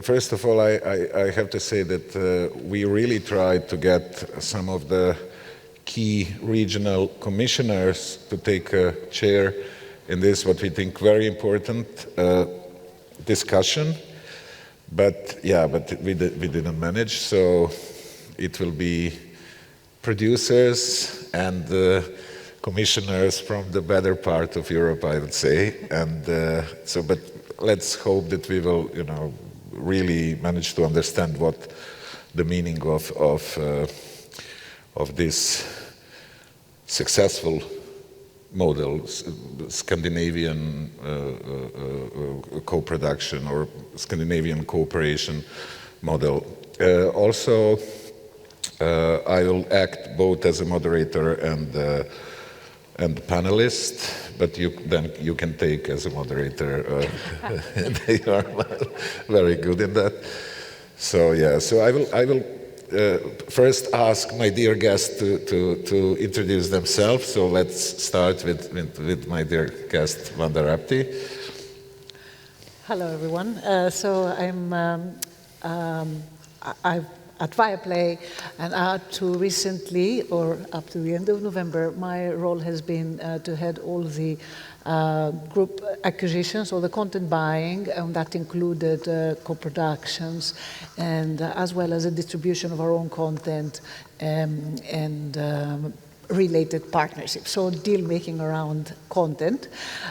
first of all, I have to say that we really tried to get some of the key regional commissioners to take a chair in this, what we think very important discussion. But we didn't manage, so it will be producers and commissioners from the better part of Europe, I would say. And but let's hope that we will, really manage to understand what the meaning of this successful model, Scandinavian co-production or Scandinavian cooperation model. Also, I will act both as a moderator and panelist, but then you can take as a moderator. They are very good in that. So I will first ask my dear guests to introduce themselves. So let's start with my dear guest, Vanda Rapti. Hello, everyone. So I've at Viaplay, and up to recently, or up to the end of November, my role has been to head all the group acquisitions or the content buying, and that included co-productions, and as well as the distribution of our own content and related partnerships, so deal making around content.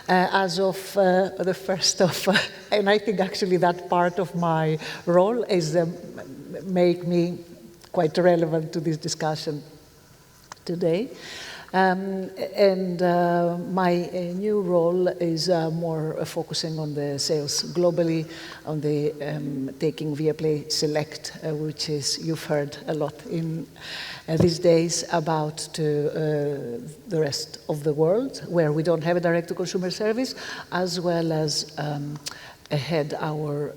As of the 1st of, and I think actually that part of my role is make me quite relevant to this discussion today. My new role is more focusing on the sales globally, on the taking Viaplay Select, which is, you've heard a lot in these days about to the rest of the world, where we don't have a direct-to-consumer service, as well as ahead our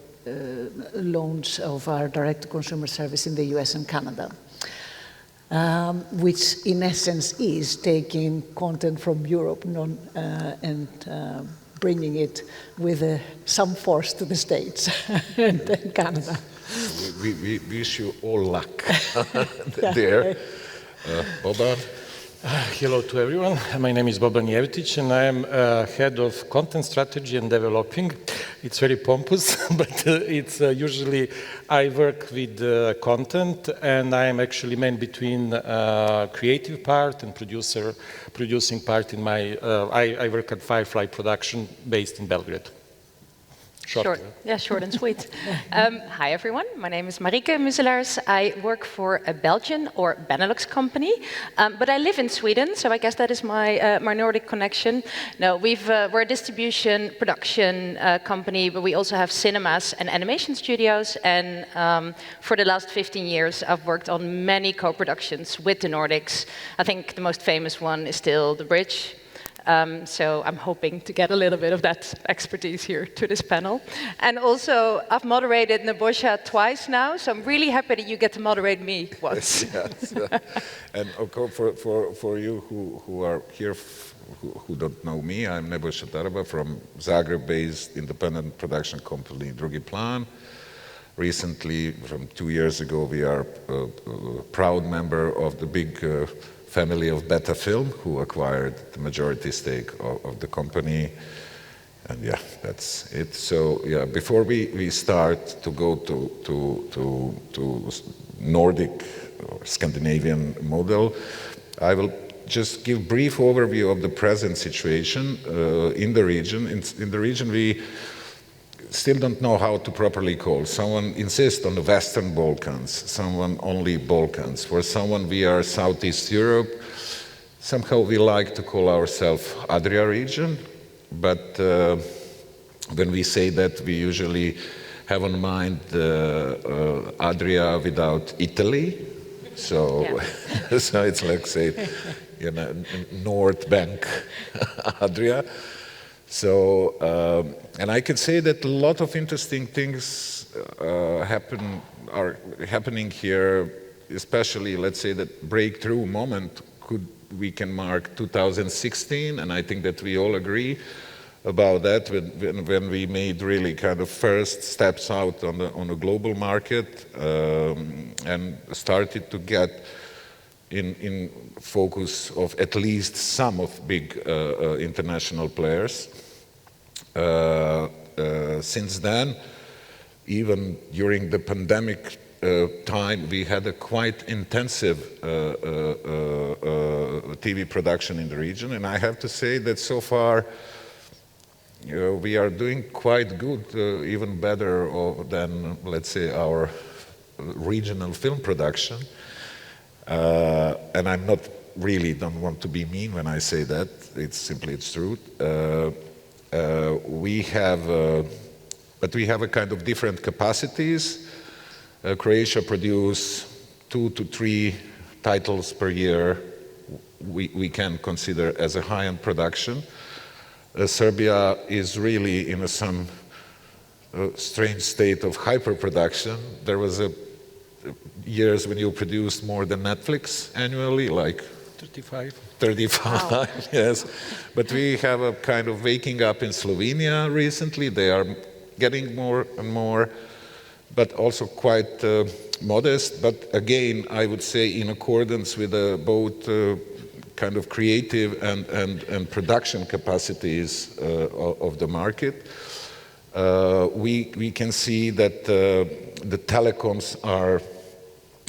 launch of our direct-to-consumer service in the US and Canada, which in essence is taking content from Europe and bringing it with some force to the States and Canada. We wish you all luck there. Boban? Hello to everyone. My name is Boban Jevtic, and I am head of content strategy and developing. It's very pompous, but it's usually I work with content, and I am actually man between creative part and producing part in my. I work at Firefly Production, based in Belgrade. Short and sweet. Hi everyone, my name is Marieke Muselaars. I work for a Belgian or Benelux company, but I live in Sweden, so I guess that is my Nordic connection. No, we're a distribution production company, but we also have cinemas and animation studios, and for the last 15 years I've worked on many co-productions with the Nordics. I think the most famous one is still The Bridge. So I'm hoping to get a little bit of that expertise here to this panel. And also, I've moderated Nebojsa twice now, so I'm really happy that you get to moderate me once. Yes. And of course, for you who are here, who don't know me, I'm Nebojsa Taraba from Zagreb-based independent production company Drugi Plan. Recently, from 2 years ago, we are a proud member of the big family of Beta Film, who acquired the majority stake of the company. And yeah, that's it. So yeah, before we start to go to Nordic or Scandinavian model, I will just give brief overview of the present situation in the region. In the region, we still don't know how to properly call. Someone insists on the Western Balkans, someone only Balkans. For someone, we are Southeast Europe. Somehow we like to call ourselves Adria region, but when we say that, we usually have in mind Adria without Italy. So, yeah. So it's like, say, North Bank Adria. So, and I can say that a lot of interesting things are happening here, especially, let's say, that breakthrough moment we can mark 2016, and I think that we all agree about that when we made really kind of first steps out on a global market and started to get in focus of at least some of big international players. Since then, even during the pandemic time, we had a quite intensive TV production in the region, and I have to say that so far we are doing quite good, even better than, let's say, our regional film production. And I'm not really don't want to be mean when I say that. It's true. But we have a kind of different capacities. Croatia produce 2 to 3 titles per year. We can consider as a high-end production. Serbia is really in some strange state of hyper-production. There was years when you produced more than Netflix annually, like 35. 35, wow. Yes. But we have a kind of waking up in Slovenia recently. They are getting more and more, but also quite modest. But again, I would say in accordance with both kind of creative and production capacities of the market. We can see that the telecoms are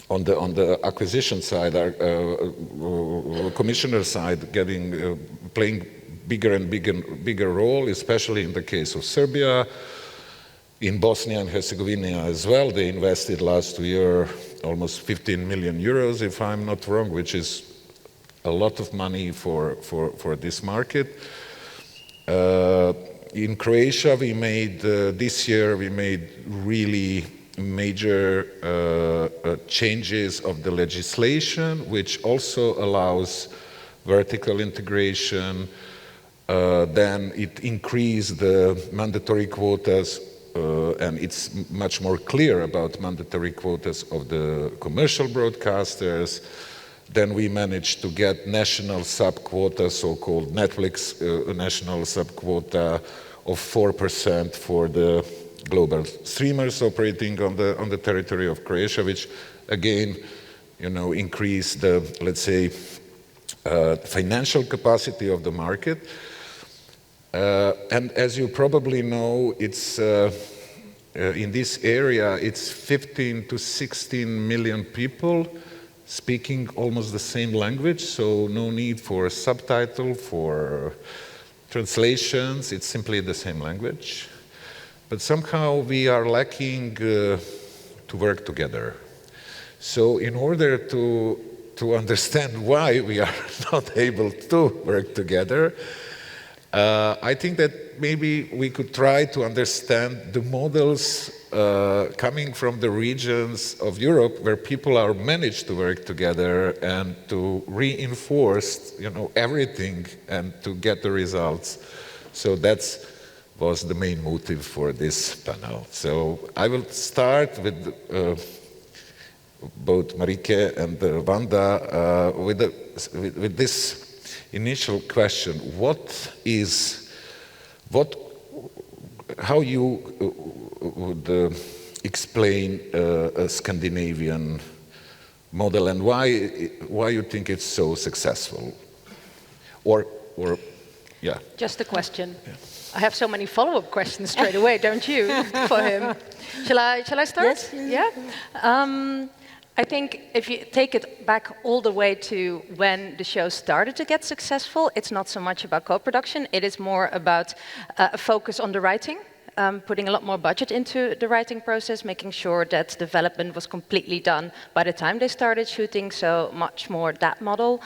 on the acquisition side, commissioner side, playing bigger and bigger role, especially in the case of Serbia. In Bosnia and Herzegovina as well, they invested last year almost 15 million euros, if I'm not wrong, which is a lot of money for this market. In Croatia, this year we made really major changes of the legislation, which also allows vertical integration. Then it increased the mandatory quotas, and it's much more clear about mandatory quotas of the commercial broadcasters. Then we managed to get national sub-quota, so-called Netflix national sub-quota of 4% for the global streamers operating on the territory of Croatia, which again, increased the, let's say, financial capacity of the market. And as you probably know, it's in this area, it's 15 to 16 million people speaking almost the same language, so no need for subtitle, for translations, it's simply the same language. But somehow we are lacking to work together. So in order to understand why we are not able to work together, I think that maybe we could try to understand the models coming from the regions of Europe where people are managed to work together and to reinforce, everything and to get the results. So that was the main motive for this panel. So I will start with both Marike and Wanda with this initial question: how you would explain a Scandinavian model, and why you think it's so successful? Or yeah. Just a question. Yeah. I have so many follow-up questions straight away, don't you, for him? Shall I start? Yes, please. Yeah. I think if you take it back all the way to when the show started to get successful, it's not so much about co-production, it is more about a focus on the writing, putting a lot more budget into the writing process, making sure that development was completely done by the time they started shooting, so much more that model.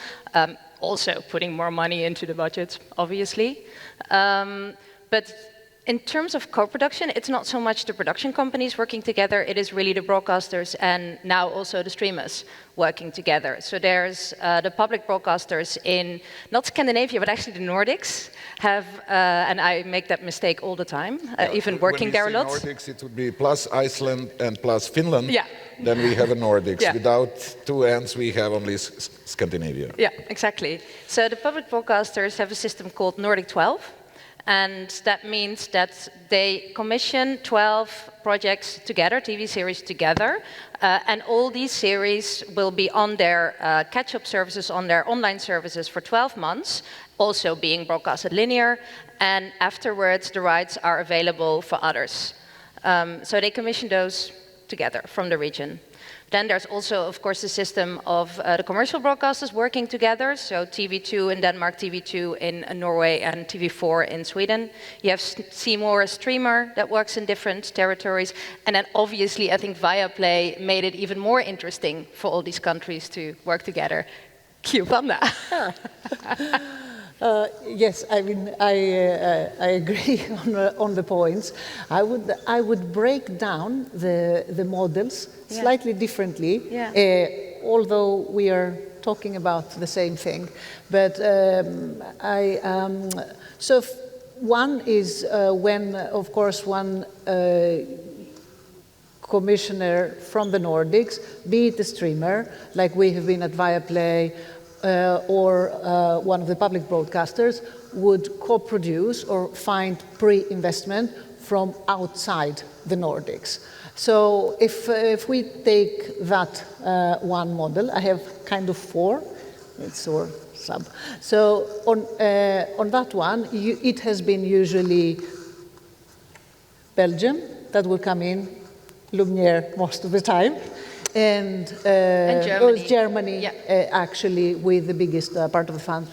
Also putting more money into the budget, obviously. But in terms of co-production, it's not so much the production companies working together, it is really the broadcasters and now also the streamers working together. So there's the public broadcasters in, not Scandinavia, but actually the Nordics have, and I make that mistake all the time, even working there a lot. Nordics, it would be plus Iceland and plus Finland. Yeah. Then we have a Nordics. Yeah. Without two ends, we have only Scandinavia. Yeah, exactly. So the public broadcasters have a system called Nordic 12. And that means that they commission 12 projects together, TV series together, and all these series will be on their catch-up services, on their online services for 12 months, also being broadcasted linear, and afterwards the rights are available for others. So they commission those together from the region. Then there's also, of course, the system of the commercial broadcasters working together. So TV2 in Denmark, TV2 in Norway, and TV4 in Sweden. You have Seymour, a streamer that works in different territories. And then obviously, I think Viaplay made it even more interesting for all these countries to work together. Cue Panda. Yes, I mean, I agree on the points. I would break down the models slightly differently, although we are talking about the same thing. But so one is when, of course, one commissioner from the Nordics, be it a streamer, like we have been at Viaplay, or one of the public broadcasters, would co-produce or find pre-investment from outside the Nordics. So if we take that one model, I have kind of four, it's or sub. So on that one, it has been usually Belgium that will come in, Lumiere most of the time. And Germany, Germany actually with the biggest part of the funds.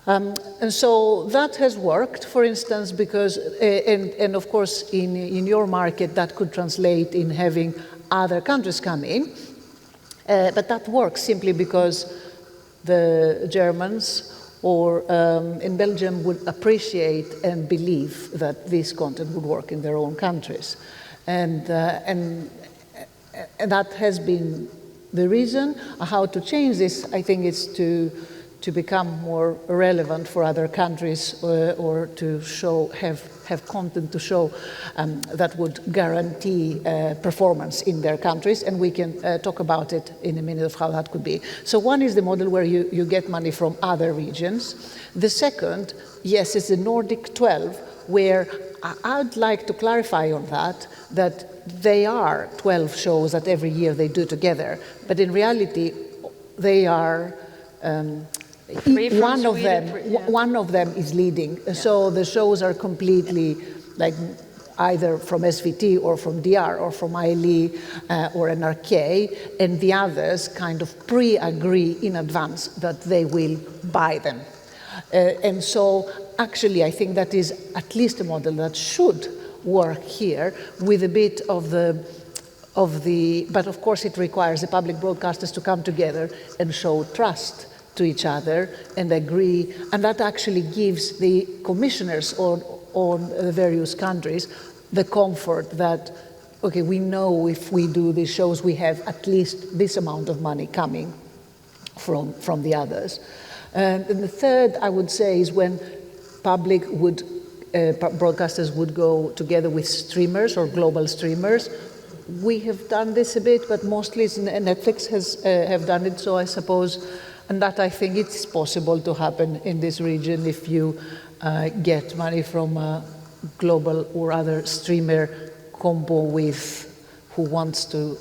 And so that has worked, for instance, because, and of course in your market that could translate in having other countries come in, but that works simply because the Germans or in Belgium would appreciate and believe that this content would work in their own countries. And that has been the reason. How to change this, I think, is to become more relevant for other countries, or to have content to show that would guarantee performance in their countries, and we can talk about it in a minute of how that could be. So one is the model where you get money from other regions. The second, yes, is the Nordic 12, where I'd like to clarify on that they are 12 shows that every year they do together, but in reality they are one of them is leading. Yeah. So the shows are completely like either from SVT or from DR or from ILE or NRK, and the others kind of pre-agree in advance that they will buy them. And so actually I think that is at least a model that should work here with a bit of the, but of course it requires the public broadcasters to come together and show trust to each other and agree, and that actually gives the commissioners on the various countries the comfort that, okay, we know if we do these shows we have at least this amount of money coming from the others. And the third, I would say, is when public broadcasters would go together with streamers or global streamers. We have done this a bit, but mostly Netflix have done it, so I suppose, and that I think it's possible to happen in this region if you get money from a global or other streamer combo with who wants to,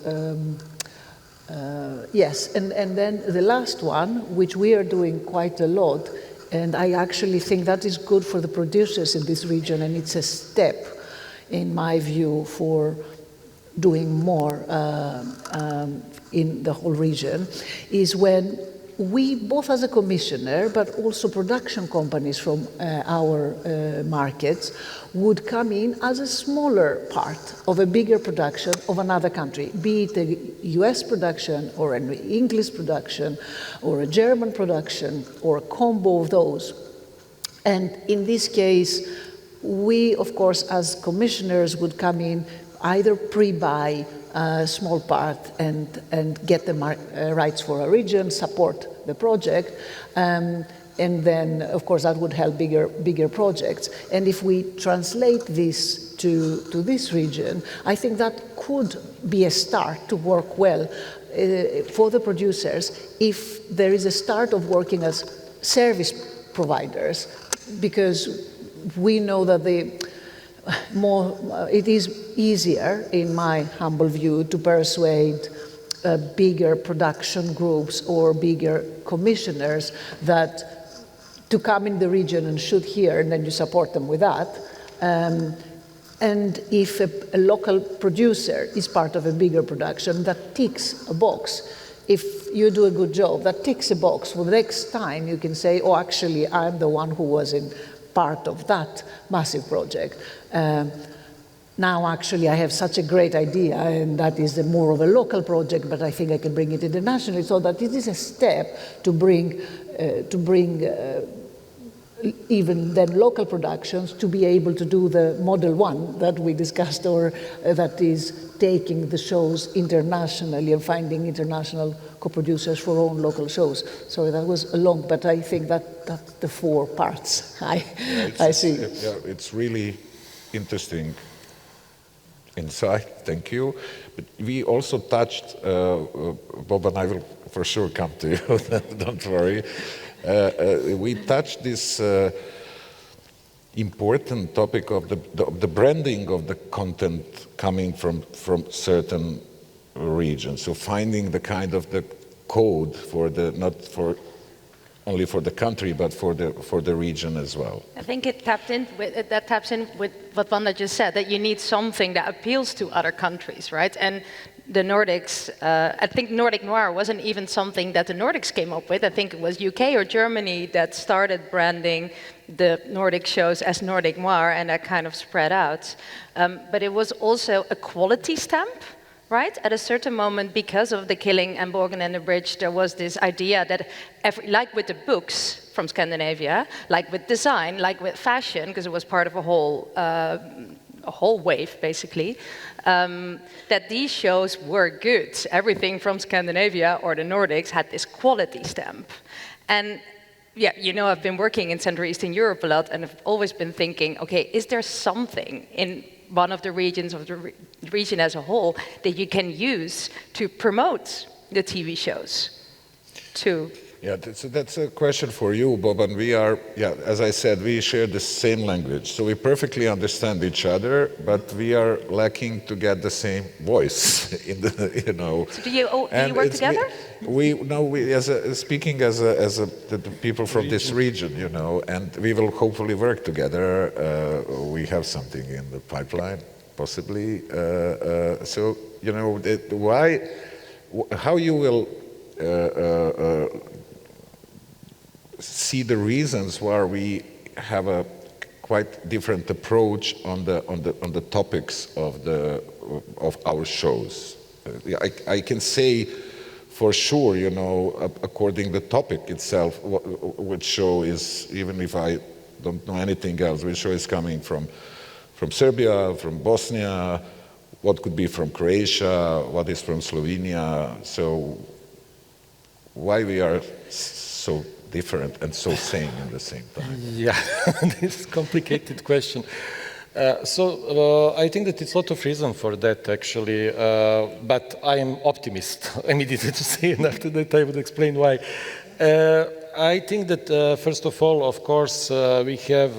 yes, and then the last one, which we are doing quite a lot, and I actually think that is good for the producers in this region, and it's a step, in my view, for doing more in the whole region, is when we, both as a commissioner, but also production companies from our markets, would come in as a smaller part of a bigger production of another country, be it a US production or an English production or a German production or a combo of those. And in this case, we, of course, as commissioners would come in, either pre-buy a small part and get the rights for a region, support the project, and then, of course, that would help bigger projects. And if we translate this to this region, I think that could be a start to work well for the producers if there is a start of working as service providers, because we know that it is easier, in my humble view, to persuade bigger production groups or bigger commissioners to come in the region and shoot here, and then you support them with that. And if a local producer is part of a bigger production, that ticks a box. If you do a good job, that ticks a box. For the next time, you can say, oh, actually, I'm the one who was in part of that massive project. Now, actually, I have such a great idea, and that is more of a local project, but I think I can bring it internationally, so that it is a step to bring even then local productions to be able to do the model one that we discussed, or that is taking the shows internationally and finding international co-producers for own local shows. Sorry, that was long, but I think that's the 4 parts I see. Yeah, it's really interesting insight, thank you. But we also touched, Bob and I will for sure come to you, don't worry. We touched this important topic of the branding of the content coming from certain regions. So finding the kind of the code for not only for the country, but for the region as well. I think it taps in with what Wanda just said, that you need something that appeals to other countries, right? And the Nordics, I think Nordic Noir wasn't even something that the Nordics came up with. I think it was UK or Germany that started branding the Nordic shows as Nordic Noir, and that kind of spread out. But it was also a quality stamp, right? At a certain moment, because of The Killing and Borgen and the Bridge, there was this idea that, like with the books from Scandinavia, like with design, like with fashion, because it was part of a whole wave, basically, that these shows were good. Everything from Scandinavia or the Nordics had this quality stamp. And yeah, you know, I've been working in Central Eastern Europe a lot, and I've always been thinking, okay, is there something in one of the regions of the region as a whole that you can use to promote the TV shows too? Yeah, that's a question for you, Bob, and we are, as I said, we share the same language, so we perfectly understand each other, but we are lacking to get the same voice in the, you know. So do you work together? Speaking as the people from this region, you know, and we will hopefully work together. We have something in the pipeline, possibly. So, you know, how you will see the reasons why we have a quite different approach on the topics of our shows. I can say for sure, you know, according to the topic itself, which show is, even if I don't know anything else, which show is coming from Serbia, from Bosnia, what could be from Croatia, what is from Slovenia. So why we are so different and so same in the same time? Yeah, this is a complicated question. So I think that it's a lot of reason for that, actually, but I am optimist immediately to say, and after that I would explain why. I think that, first of all, of course, we have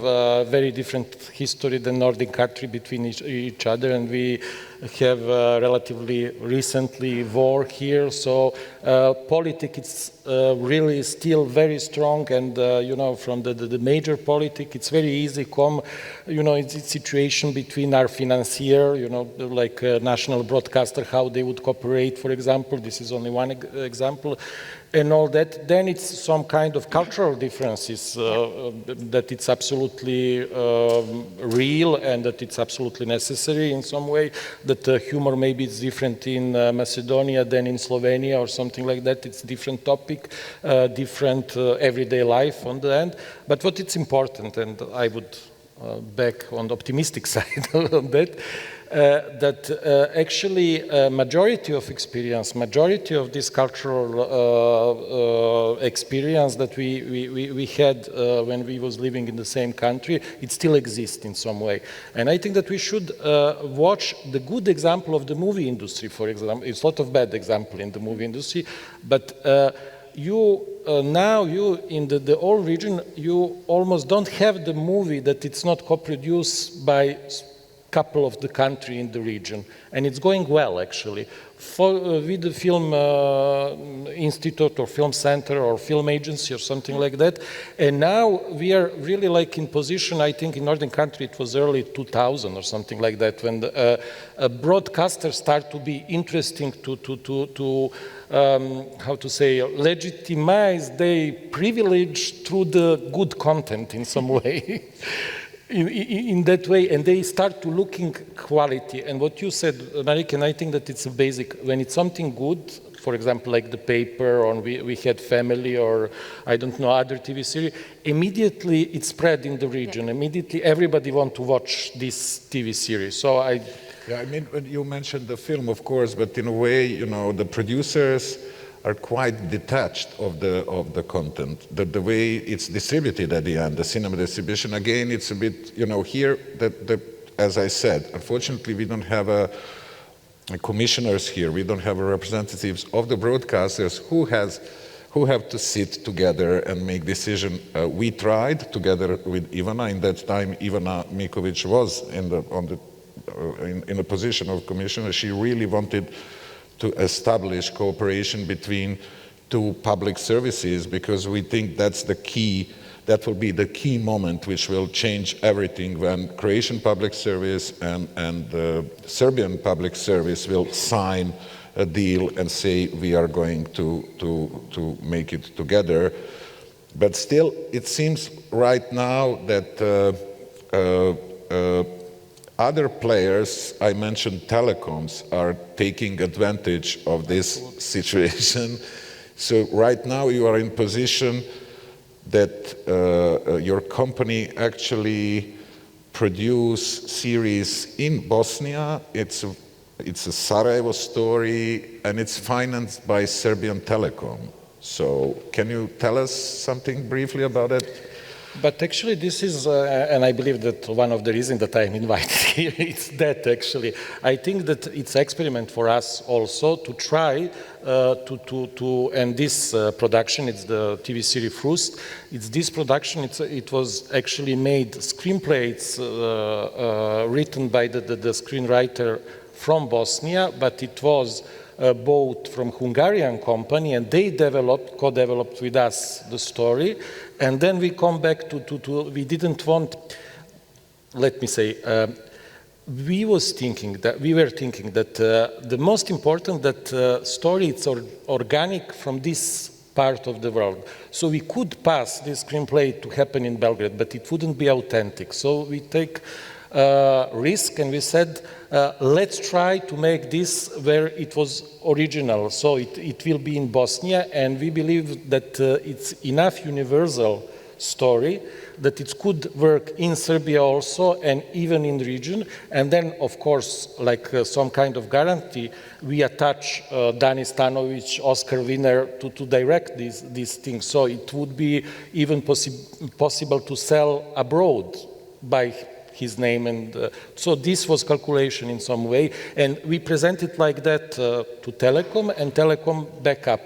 very different history than Nordic country between each other, and we have relatively recently war here, so politics is really still very strong, and you know, from the major politics, it's very easy come, you know, it's a situation between our financier, you know, like national broadcaster, how they would cooperate, for example. This is only one example. And all that, then it's some kind of cultural differences that it's absolutely real and that it's absolutely necessary in some way, that humor maybe is different in Macedonia than in Slovenia or something like that. It's a different topic, different everyday life on the end. But what it's important, and I would back on the optimistic side on that, that actually majority of experience, majority of this cultural experience that we had when we was living in the same country, it still exists in some way. And I think that we should watch the good example of the movie industry, for example. It's a lot of bad example in the movie industry, but now in the whole region, you almost don't have the movie that it's not co-produced by couple of the country in the region, and it's going well actually. With the film institute or film center or film agency or something like that, and now we are really like in position. I think in northern country it was early 2000 or something like that when broadcasters start to be interesting to how to say, legitimize their privilege through the good content in some way. In that way, and they start to looking quality. And what you said, Marika, and I think that it's a basic, when it's something good, for example, like the paper, or we had Family, or I don't know, other TV series, immediately it spread in the region. Yeah. Immediately everybody want to watch this TV series. So Yeah, I mean, when you mentioned the film, of course, but in a way, you know, the producers are quite detached of the content. The way it's distributed at the end, the cinema distribution, again, it's a bit, you know, here, as I said, unfortunately, we don't have a commissioners here, we don't have representatives of the broadcasters who have to sit together and make decision. We tried together with Ivana. In that time, Ivana Mikovic was in a position of commissioner. She really wanted to establish cooperation between two public services, because we think that's the key, that will be the key moment which will change everything when Croatian public service and the Serbian public service will sign a deal and say we are going to make it together. But still, it seems right now that other players, I mentioned telecoms, are taking advantage of this situation. So right now you are in position that your company actually produce series in Bosnia. It's a Sarajevo story, and it's financed by Serbian Telecom. So can you tell us something briefly about it? But actually this is, and I believe that one of the reasons that I'm invited here is that actually, I think that it's an experiment for us also to try and this production, it's the TV series Frust, it's this production, it was actually made screenplay, it's written by the screenwriter from Bosnia, but it was bought from Hungarian company, and they co-developed with us the story. And then we come back to we didn't want, let me say, we were thinking that the most important that story is organic from this part of the world. So we could pass this screenplay to happen in Belgrade, but it wouldn't be authentic. So we take risk, and we said, let's try to make this where it was original. So it will be in Bosnia, and we believe that it's enough universal story that it could work in Serbia also, and even in the region. And then, of course, like some kind of guarantee, we attach Dani Stanovic, Oscar winner, to direct these things. So it would be even possible to sell abroad by his name, and so this was calculation in some way, and we present it like that to Telecom, and Telecom back up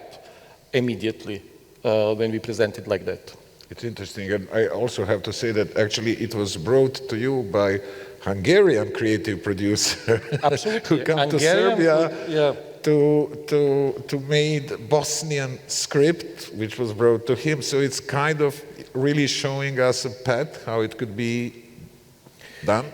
immediately when we present it like that. It's interesting, and I also have to say that actually it was brought to you by Hungarian creative producer who came to Serbia to made Bosnian script, which was brought to him. So it's kind of really showing us a path how it could be done.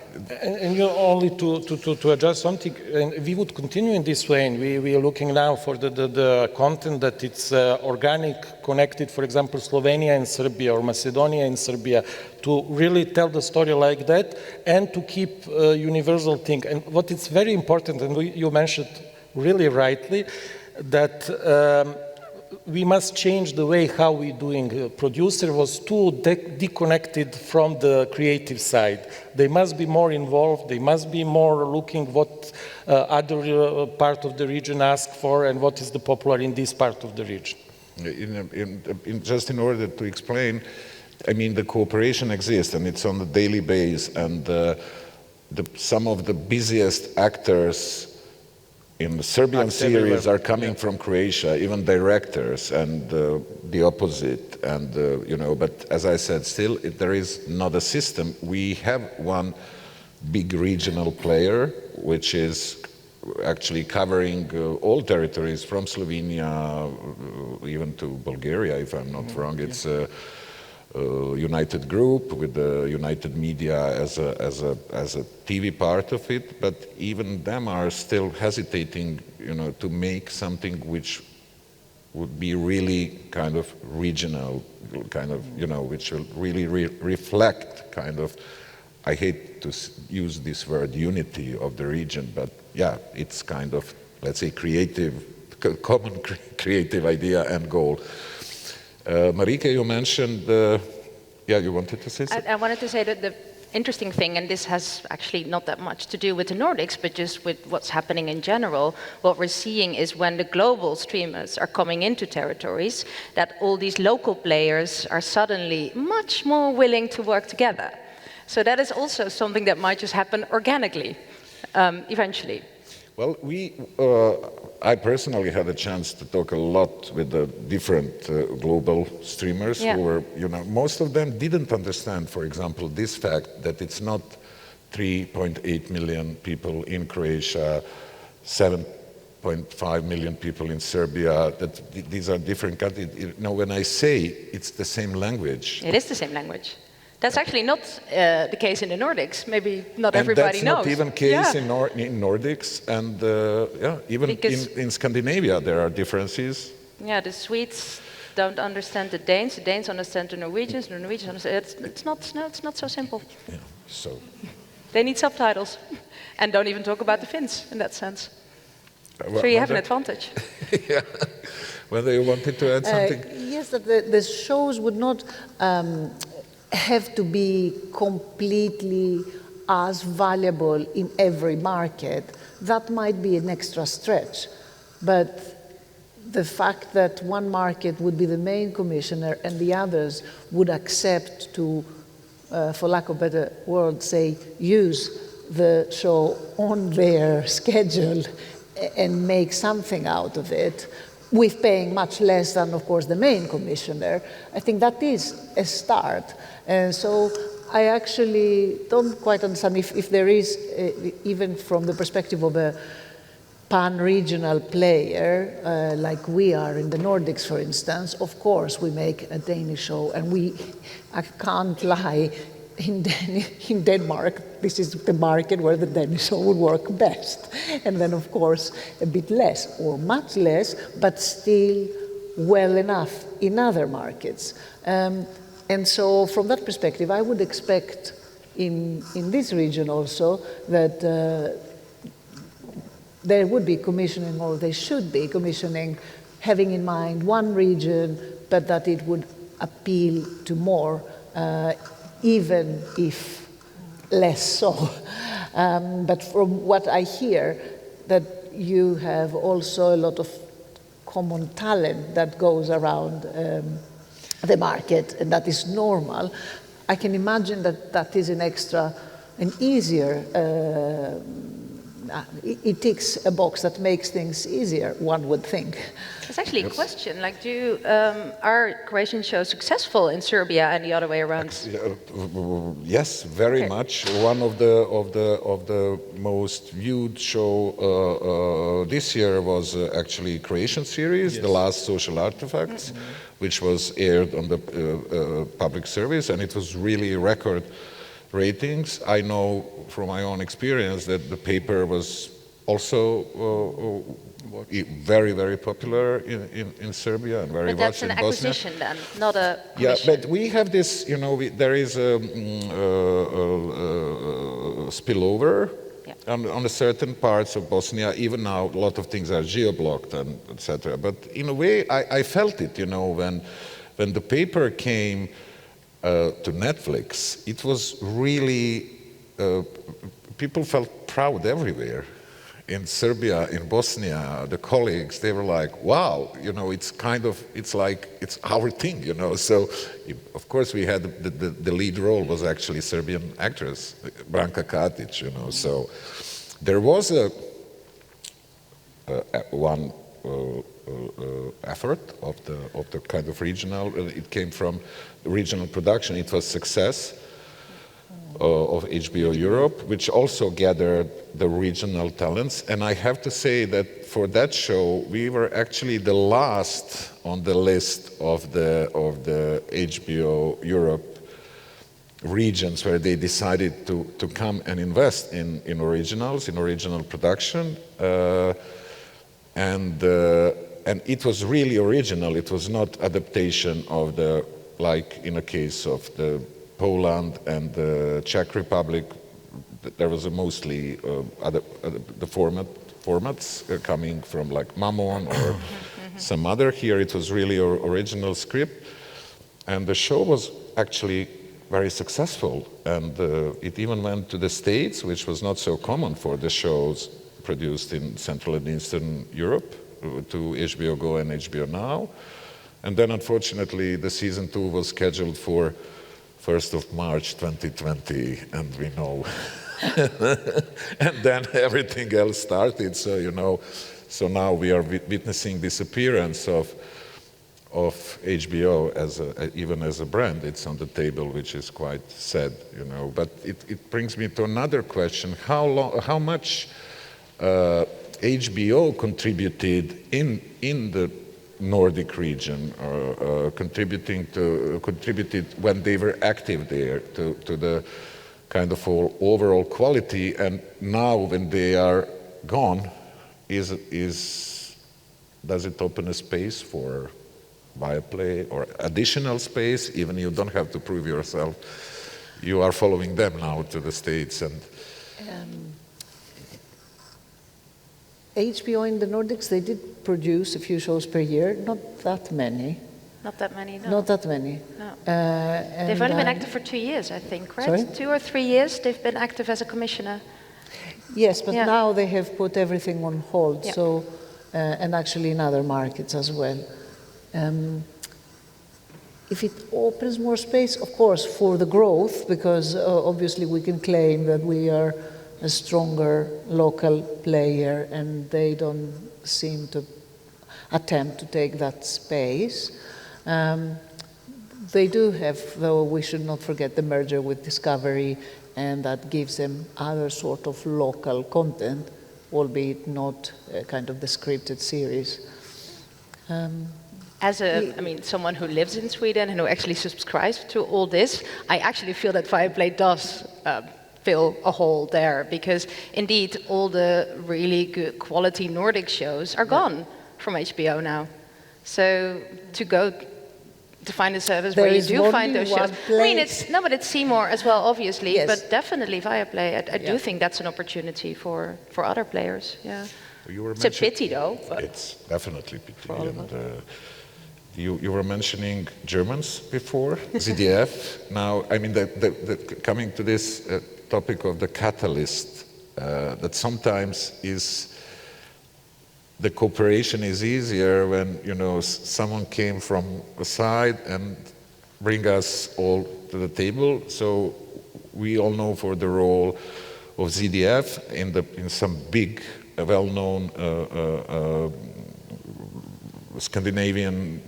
And you know, only to adjust something, and we would continue in this way, and we are looking now for the content that it's organic, connected, for example, Slovenia and Serbia, or Macedonia and Serbia, to really tell the story like that, and to keep a universal thing. And what is very important, and you mentioned really rightly, that we must change the way how we're doing. Producer was too disconnected from the creative side. They must be more involved. They must be more looking what other part of the region ask for, and what is the popular in this part of the region. Just in order to explain, I mean, the cooperation exists, and it's on a daily basis, and some of the busiest actors in the Serbian series are coming from Croatia, even directors, and the opposite, and but as I said, still there is not a system. We have one big regional player, which is actually covering all territories from Slovenia even to Bulgaria, if I'm not wrong. It's a United Group with the United Media as a TV part of it, but even them are still hesitating, to make something which would be really kind of regional, kind of, which will really reflect kind of, I hate to use this word unity of the region, but yeah, it's kind of, let's say, common creative idea and goal. Marike, you mentioned, you wanted to say something? I wanted to say that the interesting thing, and this has actually not that much to do with the Nordics, but just with what's happening in general, what we're seeing is when the global streamers are coming into territories, that all these local players are suddenly much more willing to work together. So that is also something that might just happen organically, eventually. Well, I personally had a chance to talk a lot with the different global streamers who were, most of them didn't understand, for example, this fact that it's not 3.8 million people in Croatia, 7.5 million people in Serbia, that these are different countries. When I say it's the same language. It is the same language. That's actually not the case in the Nordics. Maybe not everybody knows. And that's not even case in Nordics, and even in Scandinavia there are differences. Yeah, the Swedes don't understand the Danes understand the Norwegians understand. It's not so simple. Yeah, so they need subtitles, and don't even talk about the Finns in that sense. So you have an advantage. Yeah. Whether you wanted to add something? Yes, that the shows would not have to be completely as valuable in every market. That might be an extra stretch. But the fact that one market would be the main commissioner and the others would accept to, for lack of a better word, say, use the show on their schedule and make something out of it, with paying much less than, of course, the main commissioner, I think that is a start. And so I actually don't quite understand if there is, even from the perspective of a pan-regional player, like we are in the Nordics, for instance. Of course, we make a Danish show, and I can't lie, in Denmark, this is the market where the Danish show would work best. And then, of course, a bit less, or much less, but still well enough in other markets. And so from that perspective, I would expect in this region also that there would be commissioning, or they should be commissioning, having in mind one region, but that it would appeal to more, even if less so. But from what I hear, that you have also a lot of common talent that goes around the market, and that is normal. I can imagine that that is an easier, it ticks a box that makes things easier, one would think. It's actually a question, like, are Croatian shows successful in Serbia and the other way around? Yes, very much. One of the most viewed show this year was actually Croatian series, The Last Social Artifacts, which was aired on the public service, and it was really record ratings. I know from my own experience that the paper was also very, very popular in Serbia and very much in Bosnia. But that's an acquisition then, not a commission. Yeah, but we have this, there is a spillover on a certain parts of Bosnia. Even now, a lot of things are geo-blocked and etc. But in a way, I felt it, when the paper came to Netflix, it was really, people felt proud everywhere. In Serbia, in Bosnia, the colleagues, they were like, wow, it's like, it's our thing, So, of course, we had the lead role was actually Serbian actress, Branka Katic, So there was one effort of the kind of regional. It came from regional production. It was success of HBO Europe, which also gathered the regional talents. And I have to say that for that show, we were actually the last on the list of the HBO Europe regions where they decided to come and invest in originals, in original production. And it was really original. It was not adaptation of like in a case of the Poland and the Czech Republic. There was mostly the formats coming from like Mammon or some other. Here it was really original script, and the show was actually very successful, and it even went to the States, which was not so common for the shows produced in Central and Eastern Europe, to HBO Go and HBO Now. And then unfortunately the season 2 was scheduled for 1st of March 2020, and we know. And then everything else started, so so now we are witnessing disappearance of HBO even as a brand. It's on the table, which is quite sad, But it brings me to another question: how much HBO contributed in the Nordic region, contributed when they were active there to the kind of overall quality, and now when they are gone, does it open a space for Viaplay or additional space? Even you don't have to prove yourself. You are following them now to the States. And HBO in the Nordics, they did produce a few shows per year, not that many. Not that many, no. Not that many. No. They've only been active for 2 years, I think, right? Sorry? 2 or 3 years they've been active as a commissioner. Yes, but Yeah. now they have put everything on hold, Yeah. so, and actually in other markets as well. If it opens more space, of course, for the growth, because obviously we can claim that we are a stronger local player, and they don't seem to attempt to take that space. They do have, though we should not forget, the merger with Discovery, and that gives them other sort of local content, albeit not kind of the scripted series. As someone who lives in Sweden and who actually subscribes to all this, I actually feel that Viaplay does fill a hole there, because indeed all the really good quality Nordic shows are gone from HBO now. So to find a service There where you is do only find those shows. one I mean, place. it's Seymour as well, obviously, Yes. but definitely Viaplay. I do Yeah. think that's an opportunity for other players. Yeah. It's a pity, though. But it's definitely pity. And you were mentioning Germans before, ZDF. Now, I mean, coming to this topic of the catalyst, that sometimes the cooperation is easier when someone came from a side and bring us all to the table. So we all know for the role of ZDF in some big, well-known Scandinavian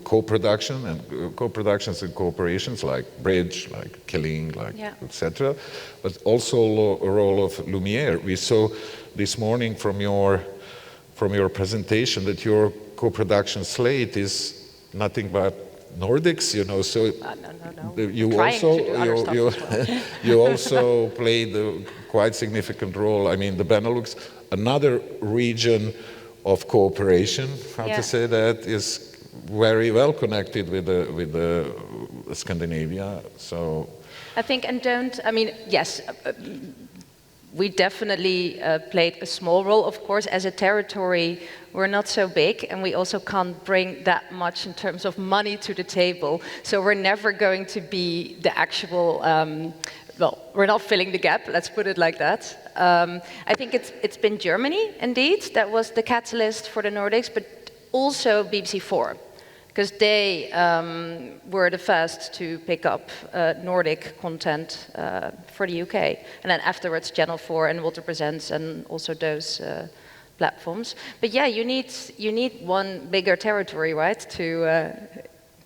co-production and co-productions and cooperations like Bridge, like Killing, like etc. But also a role of Lumiere. We saw this morning from your presentation that your co-production slate is nothing but Nordics, So no. you also played a quite significant role. I mean, the Benelux, another region of cooperation, to say that, is very well connected with the Scandinavia. So I think, yes, we definitely played a small role. Of course, as a territory, we're not so big, and we also can't bring that much in terms of money to the table. So we're never going to be the actual, we're not filling the gap, let's put it like that. I think it's been Germany, indeed, that was the catalyst for the Nordics, but also BBC4, because they were the first to pick up Nordic content for the UK. And then afterwards, Channel 4 and Walter Presents, and also platforms. But yeah, you need one bigger territory, right, to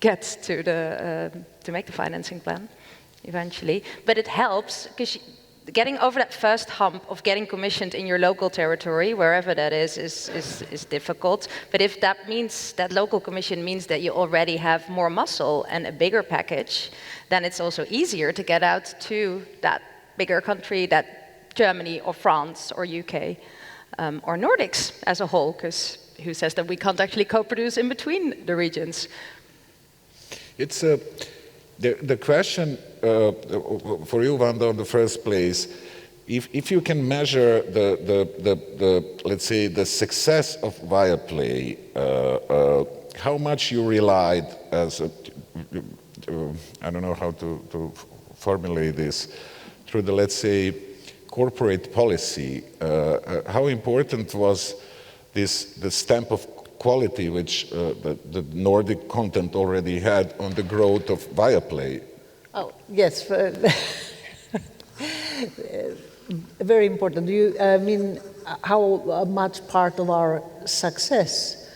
get to to make the financing plan eventually. But it helps because getting over that first hump of getting commissioned in your local territory, wherever that is difficult. But if that means that local commission means that you already have more muscle and a bigger package, then it's also easier to get out to that bigger country, that Germany or France or UK or Nordics as a whole, because who says that we can't actually co-produce in between the regions? It's the question for you, Wanda, in the first place. If you can measure the let's say the success of Viaplay, how much you relied as a, I don't know how to formulate this, through the, let's say, corporate policy, how important was the stamp of quality which the Nordic content already had on the growth of Viaplay? Oh, yes. Very important. Do you mean how much part of our success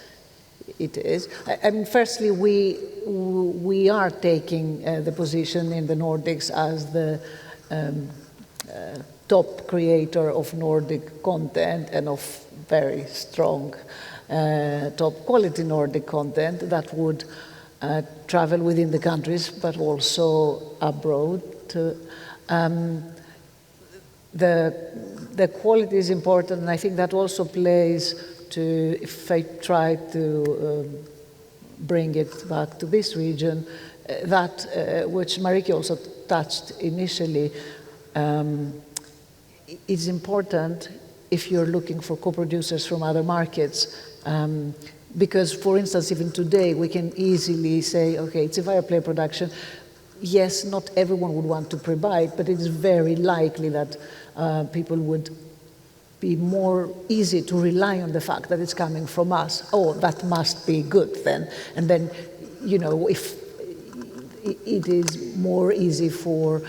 it is? I mean, firstly, we are taking the position in the Nordics as the top creator of Nordic content and of very strong top quality Nordic content that would travel within the countries but also abroad. The quality is important, and I think that also plays to, if I try to bring it back to this region, that which Marike also touched initially, is important if you're looking for co-producers from other markets. Because, for instance, even today, we can easily say, okay, it's a Viaplay production. Yes, not everyone would want to pre-buy it, but it is very likely that people would be more easy to rely on the fact that it's coming from us. Oh, that must be good then. And then, you know, if it is more easy for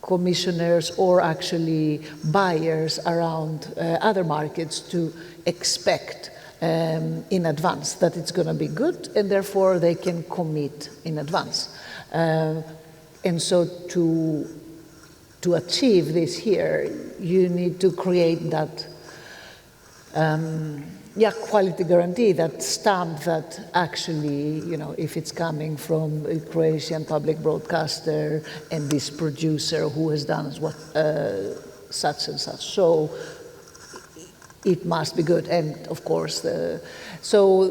commissioners or actually buyers around other markets to expect in advance that it's going to be good, and therefore they can commit in advance. And so to achieve this here, you need to create that quality guarantee, that stamp that actually, you know, if it's coming from a Croatian public broadcaster and this producer who has done what such and such show, it must be good. And of course, so,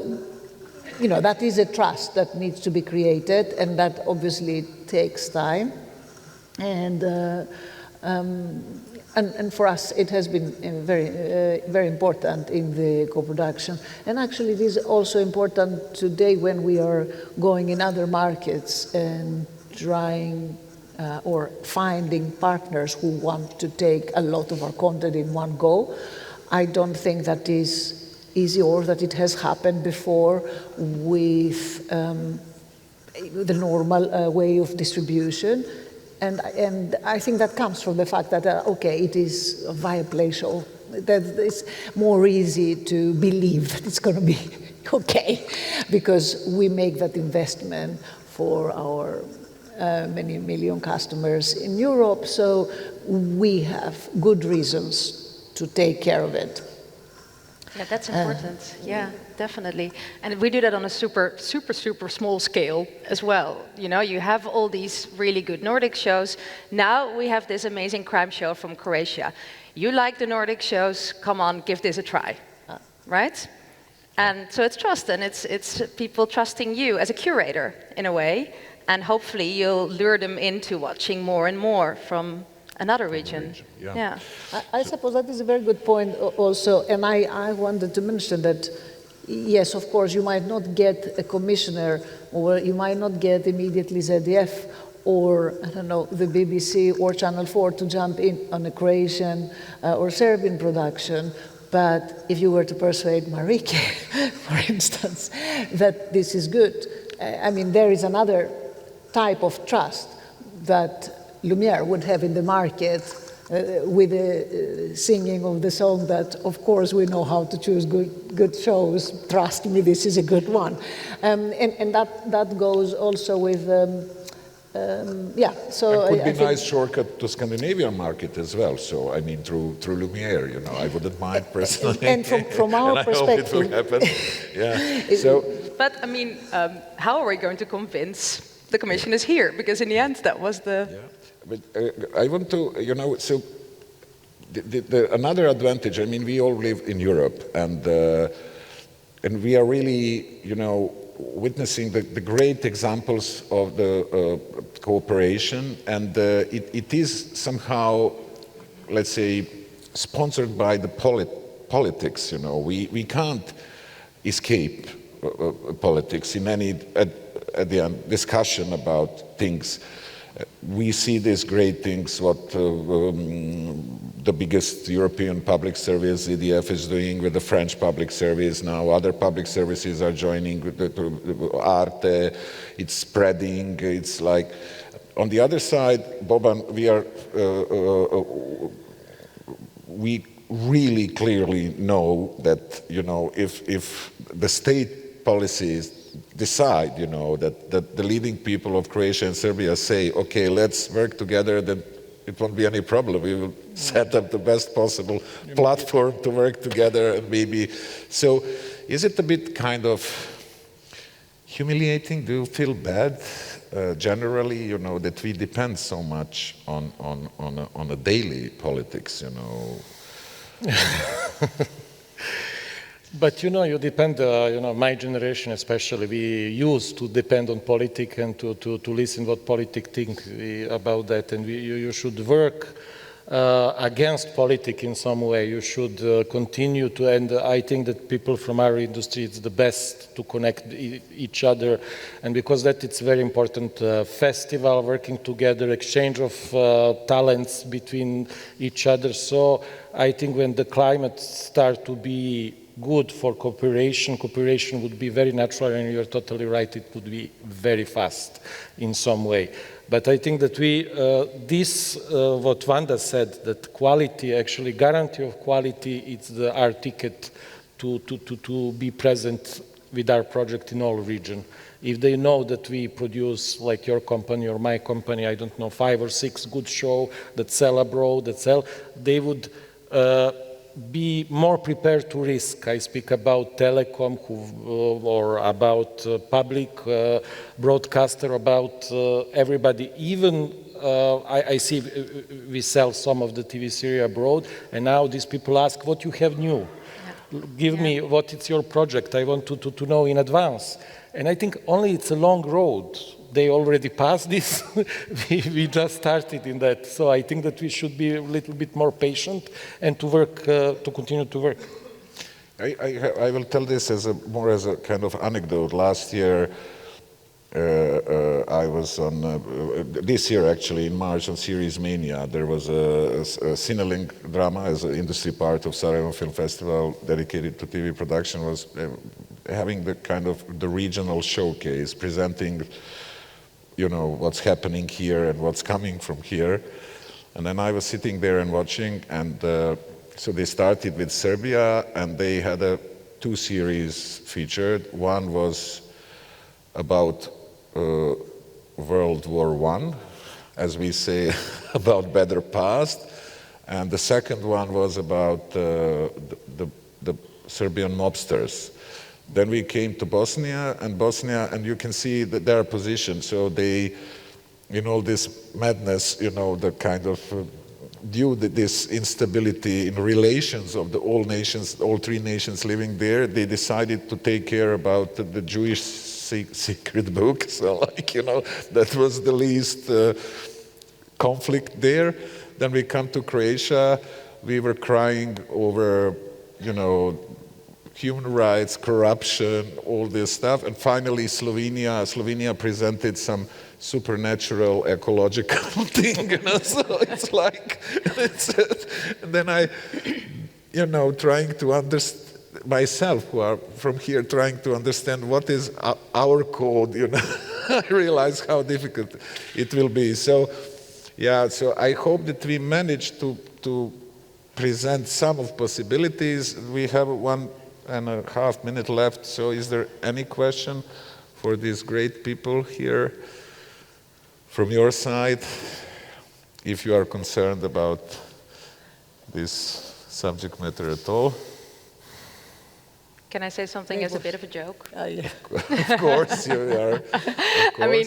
you know, that is a trust that needs to be created, and that obviously takes time. And for us, it has been very important in the co-production. And actually, it is also important today when we are going in other markets and trying or finding partners who want to take a lot of our content in one go. I don't think that is easy, or that it has happened before with the normal way of distribution. And I think that comes from the fact that, okay, it is a Viaplay show. That it's more easy to believe that it's going to be okay, because we make that investment for our many million customers in Europe, so we have good reasons to take care of it. Yeah, that's important. Yeah, definitely. And we do that on a super small scale as well. You know, you have all these really good Nordic shows. Now we have this amazing crime show from Croatia. You like the Nordic shows? Come on, give this a try, right? And so it's trust, and it's people trusting you as a curator in a way, and hopefully you'll lure them into watching more and more from another region. Yeah. I suppose that is a very good point also, and I wanted to mention that, yes, of course, you might not get a commissioner, or you might not get immediately ZDF, or, I don't know, the BBC or Channel 4 to jump in on a Croatian or Serbian production, but if you were to persuade Marike, for instance, that this is good, I mean, there is another type of trust that Lumiere would have in the market with the singing of the song that, of course, we know how to choose good shows. Trust me, this is a good one. And that goes also with, yeah. So it could be I a nice shortcut to Scandinavian market as well. So I mean, through Lumiere, you know, I wouldn't mind personally. And from our and perspective, I hope it will happen. Yeah. So. But I mean, how are we going to convince the Commission is here? Because in the end, that was the... Yeah. But I want to, you know, so another advantage, I mean, we all live in Europe, and we are really, you know, witnessing the great examples of the cooperation, and it is somehow, let's say, sponsored by the politics, you know. We can't escape politics in any, at the end, discussion about things. We see these great things, what the biggest European public service, EDF, is doing with the French public service. Now other public services are joining with the Arte. It's spreading. It's like, on the other side, Boban, we really clearly know that, you know, if the state policies decide, you know, that the leading people of Croatia and Serbia say, okay, let's work together, then it won't be any problem. We will set up the best possible platform to work together, and maybe. So is it a bit kind of humiliating? Do you feel bad generally, you know, that we depend so much on a daily politics, you know? But you know, you depend, you know, my generation especially, we used to depend on politics and to listen what politics think about that, and you should work against politics in some way. You should continue to, and I think that people from our industry, it's the best to connect each other, and because that it's very important festival, working together, exchange of talents between each other. So I think when the climate start to be good for cooperation would be very natural, and you're totally right, it would be very fast in some way. But I think that what Vanda said, that quality, actually guarantee of quality, it's our ticket to be present with our project in all region. If they know that we produce, like your company or my company, I don't know, 5 or 6 good shows that sell abroad, they would be more prepared to risk. I speak about telecom or about public broadcaster, about everybody. Even I see we sell some of the TV series abroad, and now these people ask what you have new. Yeah. Give me what is your project. I want to know in advance. And I think only it's a long road. They already passed this. we just started in that. So I think that we should be a little bit more patient and to work, to continue to work. I will tell this more as a kind of anecdote. Last year, I was on, this year actually, in March on Series Mania, there was a Cinelink drama as an industry part of Sarajevo Film Festival dedicated to TV production, was having the kind of the regional showcase, presenting, you know, what's happening here and what's coming from here. And then I was sitting there and watching, and so they started with Serbia, and they had 2 series featured. One was about World War I, as we say, about better past, and the second one was about the Serbian mobsters. Then we came to Bosnia, and you can see that their position. So they, in all this madness, you know, the kind of due to this instability in relations of the all 3 nations living there, they decided to take care about the Jewish secret book. So, like, you know, that was the least conflict there. Then we come to Croatia. We were crying over, you know, human rights, corruption, all this stuff. And finally, Slovenia presented some supernatural ecological thing, you know, so it's like, and then I, you know, trying to understand myself, who are from here, trying to understand what is our code, you know, I realize how difficult it will be. So Yeah, so I hope that we managed to present some of possibilities. We have 1.5 minutes left, so is there any question for these great people here from your side, if you are concerned about this subject matter at all? Can I say something as a bit of a joke? Yeah. Of course, you are. Of course. I mean,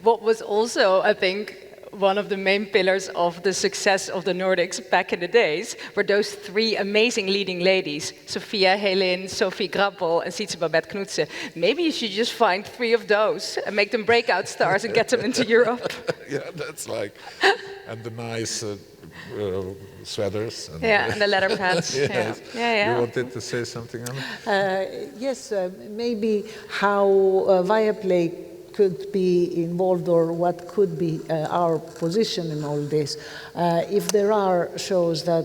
what was also, I think, one of the main pillars of the success of the Nordics back in the days were those three amazing leading ladies, Sophia Helin, Sophie Grappel, and Sietse Babette Knudsen. Maybe you should just find 3 of those and make them breakout stars and get them into Europe. Yeah, that's like, and the nice sweaters. And yeah, and the leather pants. Yes. Yeah. You wanted to say something, Anna? Yes, maybe how Viaplay could be involved, or what could be our position in all this. If there are shows that,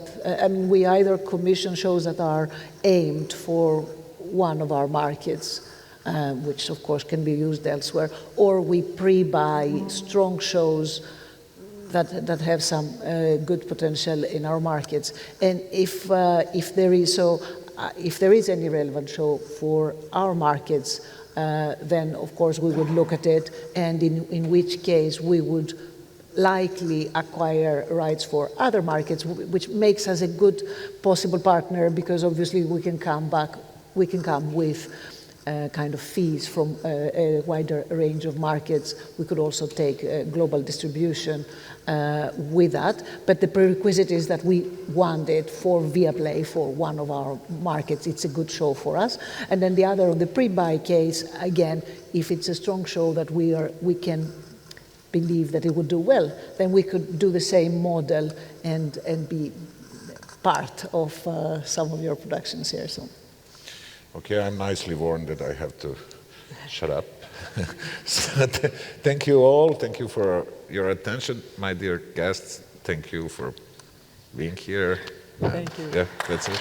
we either commission shows that are aimed for one of our markets, which of course can be used elsewhere, or we pre-buy strong shows that have some good potential in our markets. And if there is any relevant show for our markets, then of course we would look at it, and in which case we would likely acquire rights for other markets, which makes us a good possible partner, because obviously we can come with kind of fees from a wider range of markets. We could also take global distribution with that, but the prerequisite is that we want it for Viaplay for one of our markets. It's a good show for us. And then the other, the pre-buy case, again, if it's a strong show that we can believe that it would do well, then we could do the same model and be part of some of your productions here. So. Okay, I'm nicely warned that I have to shut up. So thank you all. Thank you for your attention. My dear guests, thank you for being here. Thank you. Yeah, that's it.